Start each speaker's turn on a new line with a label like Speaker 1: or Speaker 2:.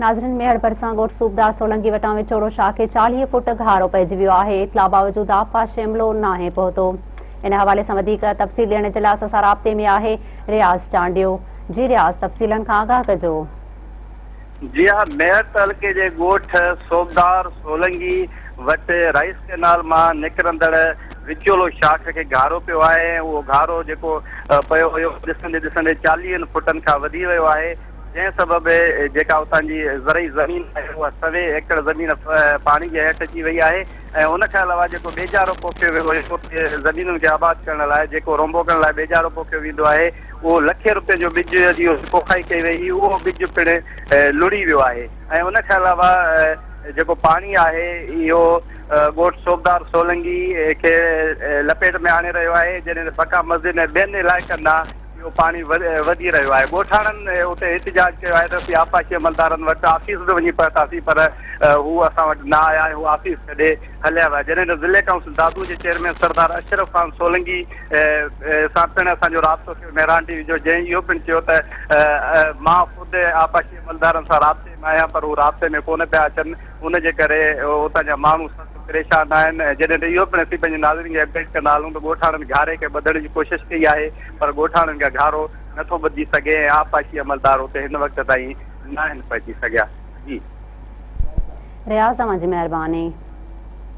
Speaker 1: नाज़रीन मेहर भरिसां ॻोठ सूबदार सोलंकी वटां विचोड़ो शाह खे 40 फुट घारो पइजी वियो आहे। इतला बावजूद आबपाश शिमलो नाहे पहुतो। इन हवाले सां वधीक तफ़सील ॾियण जे लाइ असां सां राब्ते में आहे रियाज़ चांडियो। जी रियाज़, तफ़सीलन खां आगाह कजो।
Speaker 2: जी हाँ, मेहर तालुके जे ॻोठ सोबदार सोलंकी वटि राइस कैनाल मां निकिरंदड़ विचोलो शाख खे घारो पियो आहे। उहो घारो जेको पियो हुयो ॾिसंदे ॾिसंदे 40 फुटनि खां वधी वियो आहे, जंहिं सबबि जेका उतां जी ज़रई ज़मीन आहे उहा 100 एकड़ ज़मीन पाणी जे हेठि अची वई आहे। ऐं उनखां अलावा जेको बेजारो पोखियो वियो हुयो ज़मीनुनि खे आबाद करण लाइ, जेको रोंबो करण लाइ बेजारो पोखियो वेंदो आहे, उहो लखे रुपए जो बिज जी पोखाई कई वई, उहो बिज पिणु लुड़ी वियो आहे। ऐं उनखां अलावा जेको पाणी आहे इहो ॻोठ सोबदार सोलंकी खे लपेट में आणे रहियो आहे, जॾहिं बका मस्जिद ऐं ॿियनि इलाइक़नि ॾांहुं इहो पाणी वधी रहियो आहे। ॻोठाणनि उते एहतिजाज कयो आहे त असीं आबपाशी अमलदारनि वटि आफ़ीस बि वञी पहुतासीं, पर हू असां वटि न आया ऐं हू आफ़ीस छॾे हलिया विया। जॾहिं त ज़िले काउंसिल दादू जे चेयरमैन सरदार अशरफ ख़ान सोलंकी सां पिणु असांजो राब्तो थियो मेहरान टीवी जो, जंहिं इहो पिणु चयो त मां ख़ुदि आबपाशी अमलदारनि सां राब्ते में आहियां, पर हू राब्ते में कोन पिया अचनि। उनजे करे उतां जा माण्हू परेशान आहिनि। जॾहिं त इहो पिणु असीं पंहिंजे नाज़रीन खे अपडेट कंदा हलूं त ॻोठाणनि घारे खे ॿधण जी कोशिशि कई आहे, पर ॻोठाणनि खे घारो नथो ॿधी सघे ऐं आबपाशी अमलदार उते हिन वक़्त ताईं न आहिनि पहुची सघिया। जी
Speaker 1: रियाज़, तव्हांजी महिरबानी।